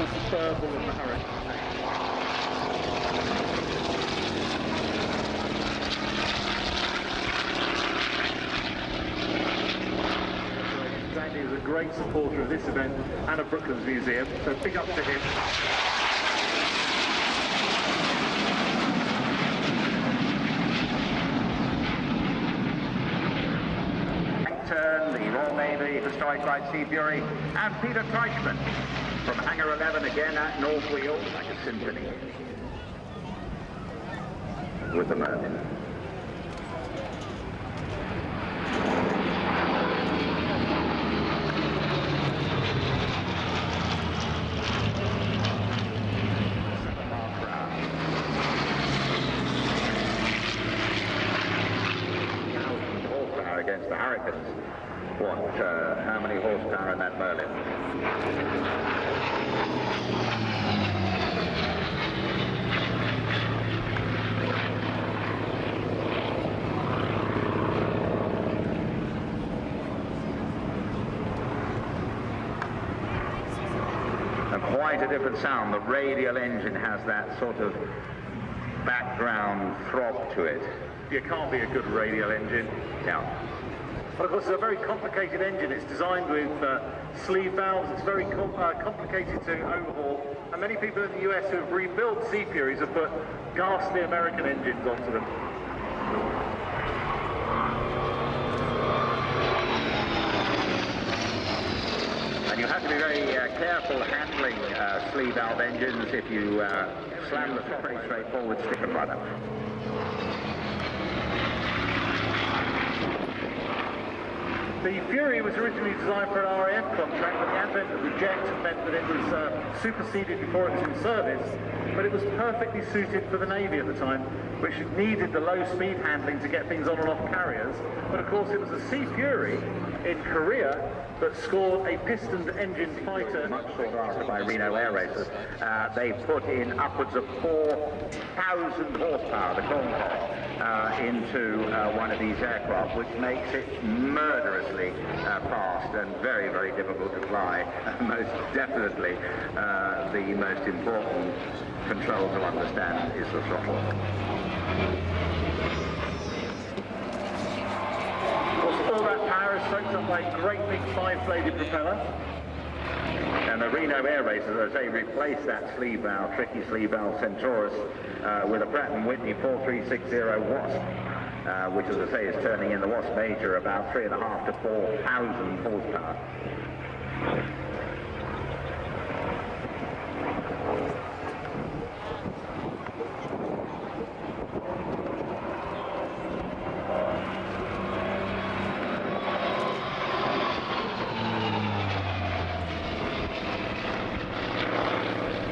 called the Burble and the Hurricane. Andy is a great supporter of this event and of Brooklands Museum, so big up to him. Turn, the Royal Navy Historic Light Sea Fury, and Peter Teichmann from Hangar 11 again at North Wheel, like a symphony with the Merlin. Against the Hurricanes. How many horsepower in that Merlin? And quite a different sound. The radial engine has that sort of background throb to it. You can't be a good radial engine. Yeah. But of course it's a very complicated engine. It's designed with sleeve valves. It's very complicated to overhaul. And many people in the US who have rebuilt Sea Furies have put ghastly American engines onto them. And you have to be very careful handling sleeve valve engines if you slam the pretty straightforward stick and rudder. The Fury was originally designed for an RAF contract, but the advent of the jet meant that it was superseded before it was in service. But it was perfectly suited for the Navy at the time, which needed the low-speed handling to get things on and off carriers. But of course it was the Sea Fury in Korea that scored a pistoned engine fighter. Much sought after by Reno Air Racers. They put in upwards of 4,000 horsepower, the Concorde, into one of these aircraft, which makes it murderously fast and very, very difficult to fly. Most definitely the most important control to understand is the throttle. All that power is soaked up by a great big 5-bladed propeller. And the Reno Air Racers, as they replaced that sleeve valve, tricky sleeve valve Centaurus, with a Pratt & Whitney 4360 Wasp, which, as I say, is turning in the Wasp Major about 3,500 to 4,000 horsepower.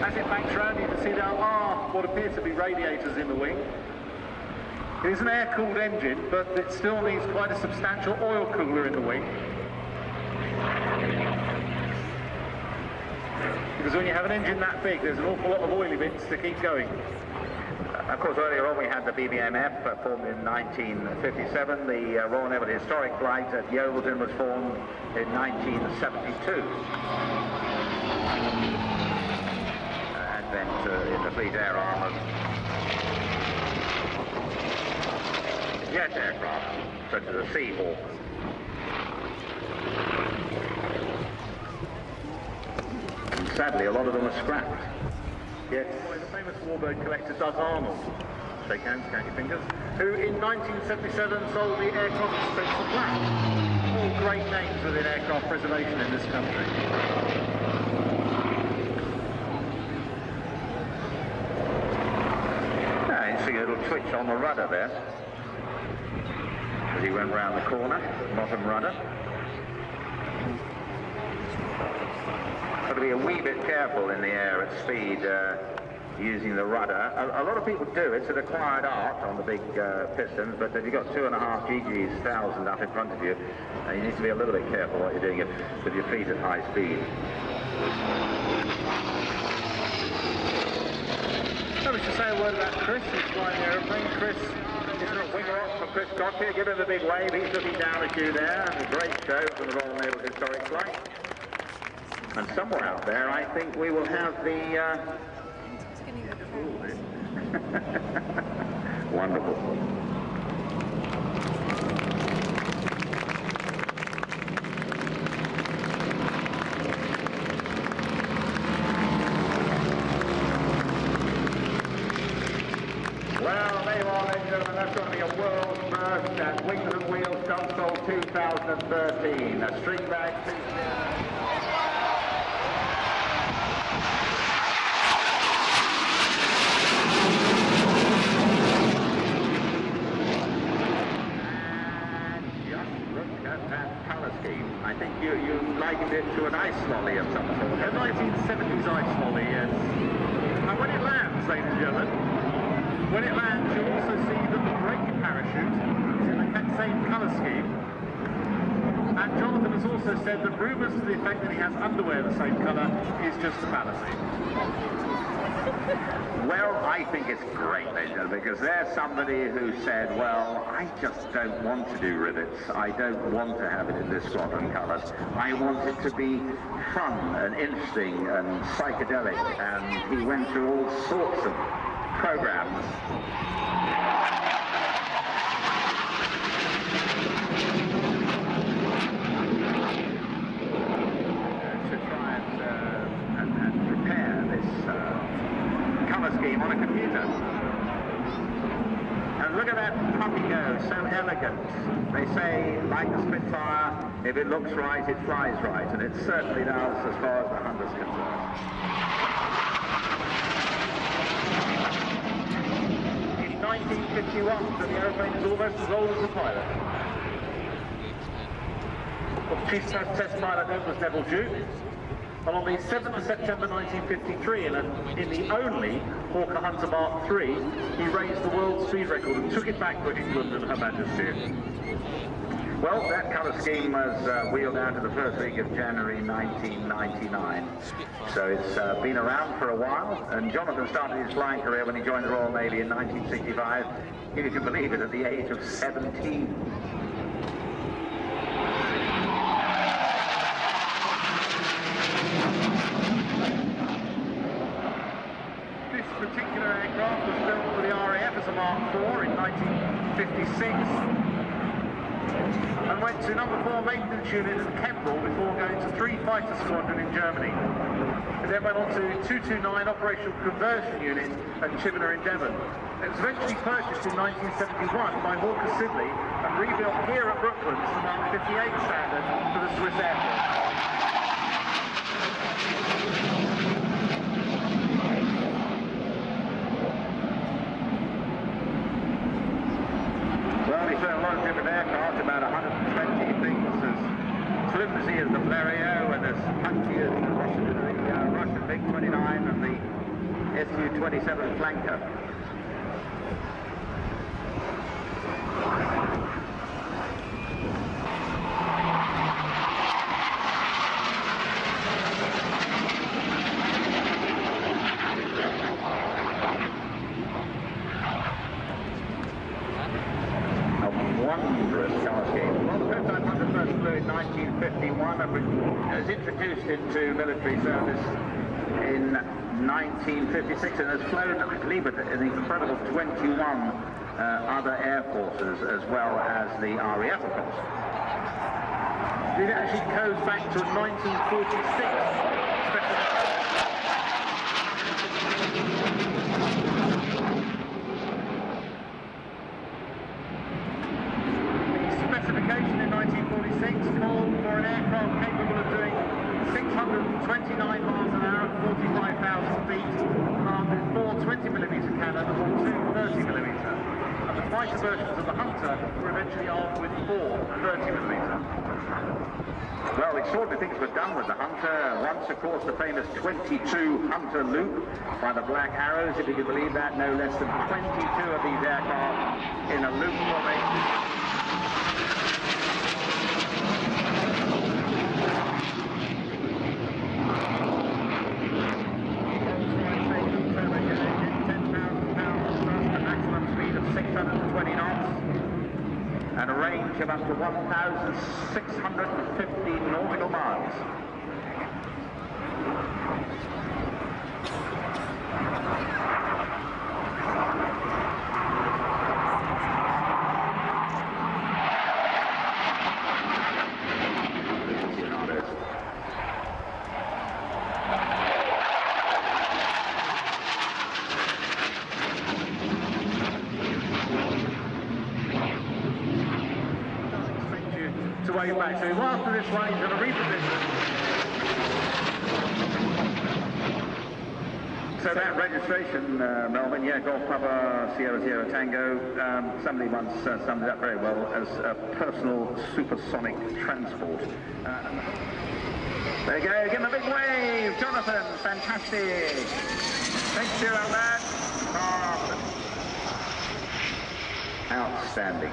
As it banks around, you can see there are what appear to be radiators in the wing. It is an air-cooled engine, but it still needs quite a substantial oil cooler in the wing. Because when you have an engine that big, there's an awful lot of oily bits to keep going. Of course, earlier on we had the BBMF, formed in 1957. The Royal Naval Historic Flight at Yeovilton was formed in 1972. Advent in the Fleet Air Arm of jet aircraft, such as a Seahawk. And sadly, a lot of them are scrapped. Yes. The famous warbird collector Doug Arnold, shake hands, count your fingers, who in 1977 sold the aircraft to Spencer Black. All great names within aircraft preservation in this country. You see a little twitch on the rudder there as he went round the corner, bottom rudder. Got to be a wee bit careful in the air at speed using the rudder. A lot of people do. It's an acquired art on the big pistons, but if you've got 2.5 GGs 1,000 up in front of you, you need to be a little bit careful what you're doing with your feet at high speed. So we should say a word about Chris, who's flying the aeroplane. Chris is a winger up from Chris Gottlieb. Give him a big wave. He's looking down at you there. A great show from the Royal Naval Historic Flight. And somewhere out there, I think we will have the... Wonderful. Well, there you are, ladies and gentlemen. That's going to be a world first at Wings and Wheels Dunsfold 2013. A string bag. I think you likened it to an ice lolly of some sort. A 1970s ice lolly, yes. And when it lands, ladies and gentlemen, when it lands, you'll also see that the brake parachute is in the same colour scheme. And Jonathan has also said that rumours to the effect that he has underwear the same colour is just a fallacy. Well, I think it's great, ladies and gentlemen, because there's somebody who said, well, I just don't want to do rivets. I don't want to have it in this squadron colours. I want it to be fun and interesting and psychedelic. And he went through all sorts of programs. To try and prepare this colour scheme on a computer. And look at that puppy go, so elegant. They say, like the Spitfire, if it looks right, it flies right, and it certainly does as far as the Hunter's concerned. In 1951, so the aeroplane is almost as old as the pilot. Well, the chief test pilot then was Neville Duke. And on the 7th of September 1953, in the only Hawker Hunter Mark III, he raised the world speed record and took it back for England and Her Majesty. Well, that colour scheme was wheeled out in the first week of January 1999. So it's been around for a while, and Jonathan started his flying career when he joined the Royal Navy in 1965, if you can believe it, at the age of 17. This particular aircraft was built for the RAF as a Mark IV in 1956 and went to number 4 maintenance unit at Kemble before going to 3 Fighter Squadron in Germany. It then went on to 229 Operational Conversion Unit at Chivenna in Devon. It was eventually purchased in 1971 by Hawker Siddeley and rebuilt here at Brooklands to Mark 58 standard for the Swiss Air Force. Well, he's done a lot of different aircraft, about 120 things as flimsy as the Blériot and as punchy as the Russian MiG-29 and the Su-27 flanker. Wondrous colour scheme. Well, the prototype Hunter first flew in 1951 and was introduced into military service in 1956 and has flown, I believe, an incredible 21 other air forces as well as the RAF, of course. It actually goes back to 1946. Specification in 1946 called for an aircraft capable of doing 629 miles an hour at 45,000 feet, armed with 4 20mm cannon or 2 30mm. And the fighter versions of the Hunter were eventually armed with 4 30mm. Well, extraordinary things were done with the Hunter. Once, of course, the famous 22 Hunter loop by the Black Arrows, if you can believe that. No less than 22 of these aircraft in a loop formation. And a range of up to 1,650 nautical miles. To way back. So after this one, he's going to reposition. So that registration, Melvin, yeah, Golf Papa Sierra Sierra Tango, somebody once summed it up very well as a personal supersonic transport. There you go, give him a big wave, Jonathan, fantastic. Thanks to you, lad. Outstanding.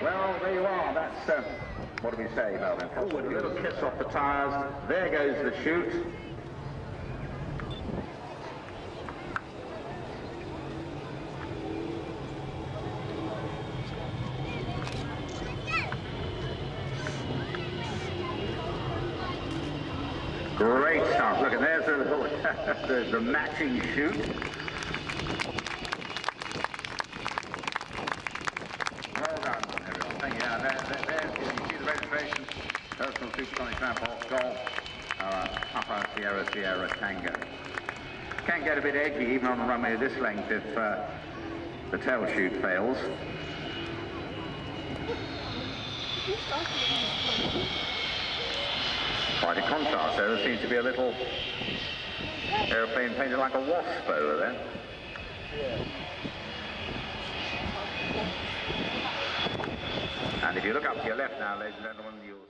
Well, there you are. That's, what do we say, Melvin? Oh, a little kiss off the tyres. There goes the chute. Great stuff. Look, and there's the little, the matching chute. Well done, everyone. Thank you. Now, there's, you see the registration, personal supersonic transport, Golf, Papa Sierra Sierra Tango. Can get a bit edgy even on a runway of this length if the tail chute fails. Quite a contrast there. There seems to be a little aeroplane painted like a wasp over there. And if you look up to your left now, ladies and gentlemen, you'll